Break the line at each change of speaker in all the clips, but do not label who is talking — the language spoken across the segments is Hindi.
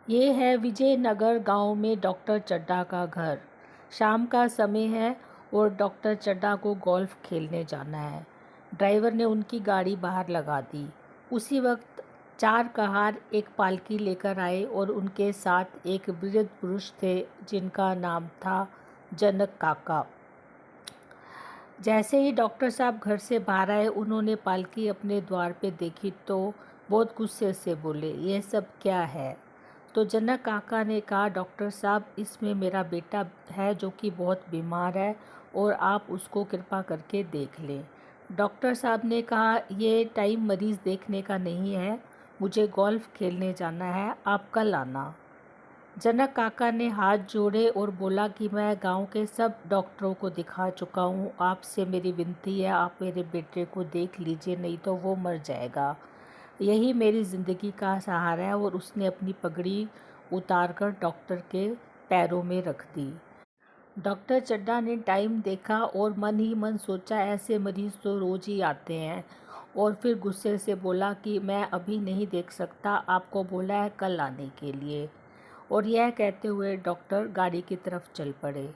ये है विजयनगर गांव में डॉक्टर चड्ढा का घर। शाम का समय है और डॉक्टर चड्ढा को गोल्फ खेलने जाना है। ड्राइवर ने उनकी गाड़ी बाहर लगा दी। उसी वक्त चार कहार एक पालकी लेकर आए और उनके साथ एक वृद्ध पुरुष थे जिनका नाम था जनक काका। जैसे ही डॉक्टर साहब घर से बाहर आए उन्होंने पालकी अपने द्वार पे देखी तो बहुत गुस्से से बोले, ये सब क्या है? तो जनक काका ने कहा, डॉक्टर साहब, इसमें मेरा बेटा है जो कि बहुत बीमार है और आप उसको कृपा करके देख लें। डॉक्टर साहब ने कहा, ये टाइम मरीज़ देखने का नहीं है, मुझे गोल्फ खेलने जाना है, आप कल आना। जनक काका ने हाथ जोड़े और बोला कि मैं गांव के सब डॉक्टरों को दिखा चुका हूँ, आपसे मेरी विनती है, आप मेरे बेटे को देख लीजिए, नहीं तो वो मर जाएगा। यही मेरी ज़िंदगी का सहारा है। और उसने अपनी पगड़ी उतारकर डॉक्टर के पैरों में रख दी। डॉक्टर चड्ढा ने टाइम देखा और मन ही मन सोचा, ऐसे मरीज़ तो रोज़ ही आते हैं। और फिर गुस्से से बोला कि मैं अभी नहीं देख सकता, आपको बोला है कल आने के लिए। और यह कहते हुए डॉक्टर गाड़ी की तरफ चल पड़े।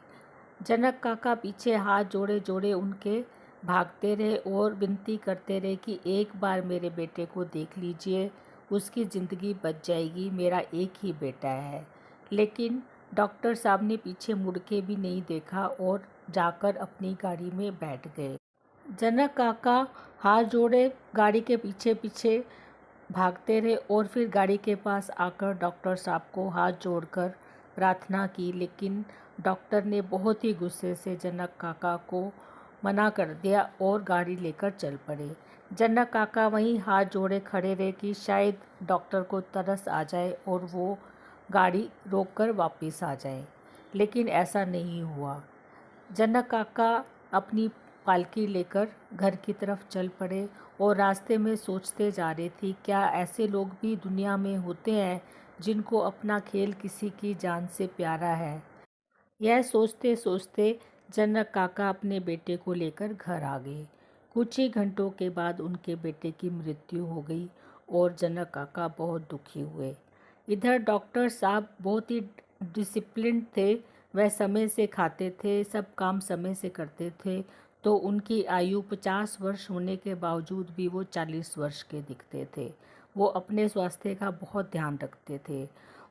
जनक काका पीछे हाथ जोड़े जोड़े उनके भागते रहे और विनती करते रहे कि एक बार मेरे बेटे को देख लीजिए, उसकी ज़िंदगी बच जाएगी, मेरा एक ही बेटा है। लेकिन डॉक्टर साहब ने पीछे मुड़ के भी नहीं देखा और जाकर अपनी गाड़ी में बैठ गए। जनक काका हाथ जोड़े गाड़ी के पीछे पीछे भागते रहे और फिर गाड़ी के पास आकर डॉक्टर साहब को हाथ जोड़कर प्रार्थना की। लेकिन डॉक्टर ने बहुत ही गुस्से से जनक काका को मना कर दिया और गाड़ी लेकर चल पड़े। जनक काका वहीं हाथ जोड़े खड़े रहे कि शायद डॉक्टर को तरस आ जाए और वो गाड़ी रोककर वापस आ जाए, लेकिन ऐसा नहीं हुआ। जनक काका अपनी पालकी लेकर घर की तरफ चल पड़े और रास्ते में सोचते जा रहे थे, क्या ऐसे लोग भी दुनिया में होते हैं जिनको अपना खेल किसी की जान से प्यारा है। यह सोचते सोचते जनक काका अपने बेटे को लेकर घर आ गए। कुछ ही घंटों के बाद उनके बेटे की मृत्यु हो गई और जनक काका बहुत दुखी हुए। इधर डॉक्टर साहब बहुत ही डिसिप्लिन थे। वह समय से खाते थे, सब काम समय से करते थे, तो उनकी आयु 50 वर्ष होने के बावजूद भी वो 40 वर्ष के दिखते थे। वो अपने स्वास्थ्य का बहुत ध्यान रखते थे।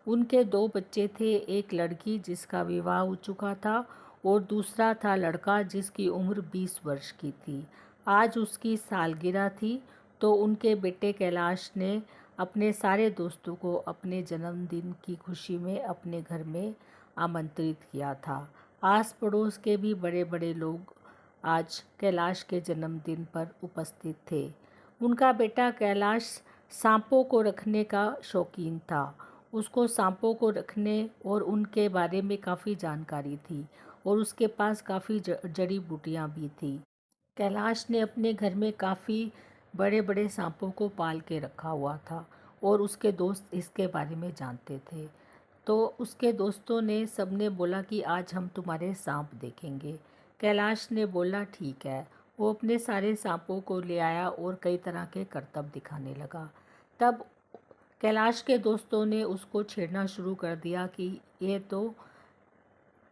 उनके दो बच्चे थे, एक लड़की जिसका विवाह हो चुका था और दूसरा था लड़का जिसकी उम्र 20 वर्ष की थी। आज उसकी सालगिरह थी, तो उनके बेटे कैलाश ने अपने सारे दोस्तों को अपने जन्मदिन की खुशी में अपने घर में आमंत्रित किया था। आस पड़ोस के भी बड़े बड़े लोग आज कैलाश के जन्मदिन पर उपस्थित थे। उनका बेटा कैलाश सांपों को रखने का शौकीन था। उसको सांपों को रखने और उनके बारे में काफ़ी जानकारी थी और उसके पास काफ़ी जड़ी बूटियाँ भी थी। कैलाश ने अपने घर में काफ़ी बड़े बड़े सांपों को पाल के रखा हुआ था और उसके दोस्त इसके बारे में जानते थे। तो उसके दोस्तों ने सबने बोला कि आज हम तुम्हारे सांप देखेंगे। कैलाश ने बोला ठीक है। वो अपने सारे सांपों को ले आया और कई तरह के करतब दिखाने लगा। तब कैलाश के दोस्तों ने उसको छेड़ना शुरू कर दिया कि ये तो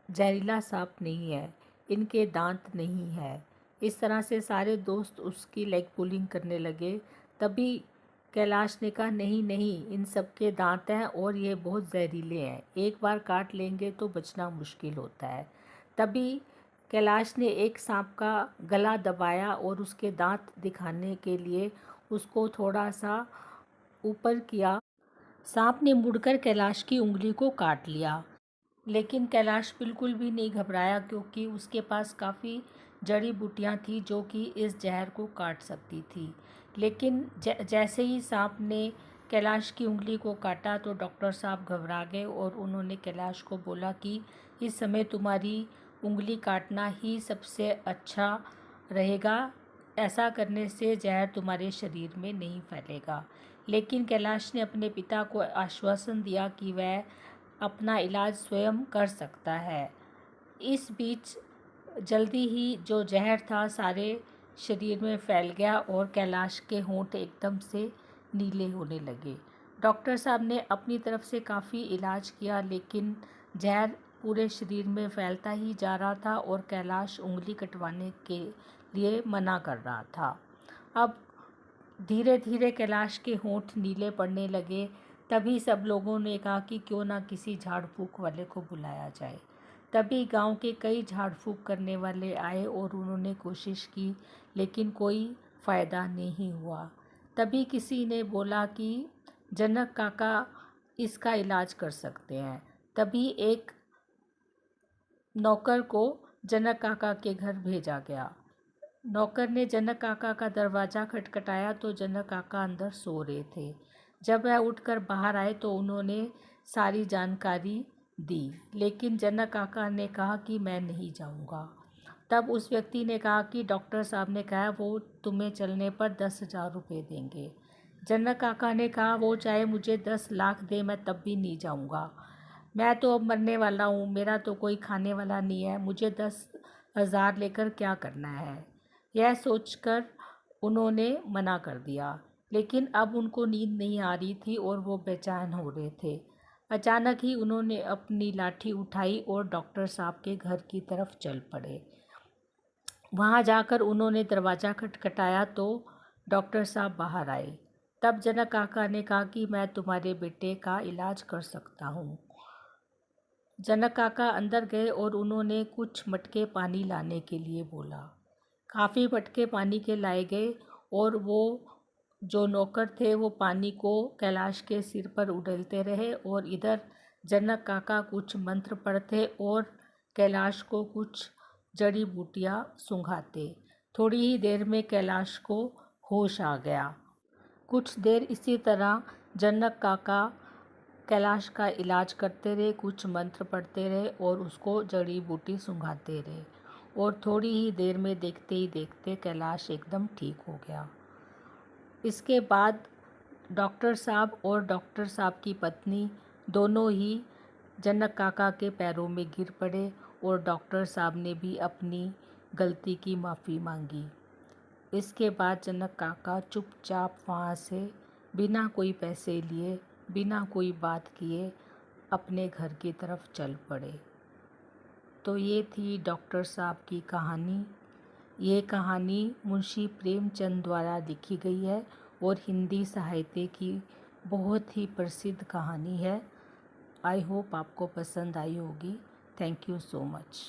जहरीला सांप नहीं है, इनके दांत नहीं है। इस तरह से सारे दोस्त उसकी लेग पुलिंग करने लगे। तभी कैलाश ने कहा, नहीं नहीं, इन सब के दांत हैं और ये बहुत जहरीले हैं, एक बार काट लेंगे तो बचना मुश्किल होता है। तभी कैलाश ने एक सांप का गला दबाया और उसके दांत दिखाने के लिए उसको थोड़ा सा ऊपर किया। सांप ने मुड़कर कैलाश की उंगली को काट लिया, लेकिन कैलाश बिल्कुल भी नहीं घबराया क्योंकि उसके पास काफ़ी जड़ी बूटियाँ थी जो कि इस जहर को काट सकती थी। लेकिन जैसे ही सांप ने कैलाश की उंगली को काटा तो डॉक्टर साहब घबरा गए और उन्होंने कैलाश को बोला कि इस समय तुम्हारी उंगली काटना ही सबसे अच्छा रहेगा, ऐसा करने से जहर तुम्हारे शरीर में नहीं फैलेगा। लेकिन कैलाश ने अपने पिता को आश्वासन दिया कि वह अपना इलाज स्वयं कर सकता है। इस बीच जल्दी ही जो जहर था सारे शरीर में फैल गया और कैलाश के होंठ एकदम से नीले होने लगे। डॉक्टर साहब ने अपनी तरफ से काफ़ी इलाज किया, लेकिन जहर पूरे शरीर में फैलता ही जा रहा था और कैलाश उंगली कटवाने के लिए मना कर रहा था। अब धीरे धीरे कैलाश के होंठ नीले पड़ने लगे। तभी सब लोगों ने कहा कि क्यों ना किसी झाड़ फूक वाले को बुलाया जाए। तभी गांव के कई झाड़ फूक करने वाले आए और उन्होंने कोशिश की, लेकिन कोई फ़ायदा नहीं हुआ। तभी किसी ने बोला कि जनक काका इसका इलाज कर सकते हैं। तभी एक नौकर को जनक काका के घर भेजा गया। नौकर ने जनक काका का दरवाज़ा खटखटाया तो जनक काका अंदर सो रहे थे। जब वह उठकर बाहर आए तो उन्होंने सारी जानकारी दी, लेकिन जनक काका ने कहा कि मैं नहीं जाऊंगा। तब उस व्यक्ति ने कहा कि डॉक्टर साहब ने कहा वो तुम्हें चलने पर 10,000 रुपये देंगे। जनक काका ने कहा वो चाहे मुझे 10 लाख दे, मैं तब भी नहीं जाऊंगा। मैं तो अब मरने वाला हूँ, मेरा तो कोई खाने वाला नहीं है, मुझे 10,000 लेकर क्या करना है। यह सोचकर उन्होंने मना कर दिया, लेकिन अब उनको नींद नहीं आ रही थी और वो बेचैन हो रहे थे। अचानक ही उन्होंने अपनी लाठी उठाई और डॉक्टर साहब के घर की तरफ चल पड़े। वहाँ जाकर उन्होंने दरवाज़ा खटखटाया तो डॉक्टर साहब बाहर आए। तब जनक काका ने कहा कि मैं तुम्हारे बेटे का इलाज कर सकता हूँ। जनक काका अंदर गए और उन्होंने कुछ मटके पानी लाने के लिए बोला। काफ़ी मटके पानी के लाए गए और वो जो नौकर थे वो पानी को कैलाश के सिर पर उड़ेलते रहे और इधर जनक काका कुछ मंत्र पढ़ते और कैलाश को कुछ जड़ी बूटियाँ सूंघाते। थोड़ी ही देर में कैलाश को होश आ गया। कुछ देर इसी तरह जनक काका कैलाश का इलाज करते रहे, कुछ मंत्र पढ़ते रहे और उसको जड़ी बूटी सूंघाते रहे और थोड़ी ही देर में देखते ही देखते कैलाश एकदम ठीक हो गया। इसके बाद डॉक्टर साहब और डॉक्टर साहब की पत्नी दोनों ही जनक काका के पैरों में गिर पड़े और डॉक्टर साहब ने भी अपनी गलती की माफ़ी मांगी। इसके बाद जनक काका चुपचाप वहाँ से बिना कोई पैसे लिए, बिना कोई बात किए अपने घर की तरफ चल पड़े। तो ये थी डॉक्टर साहब की कहानी। ये कहानी मुंशी प्रेमचंद द्वारा लिखी गई है और हिंदी साहित्य की बहुत ही प्रसिद्ध कहानी है। आई होप आपको पसंद आई होगी। Thank you so much.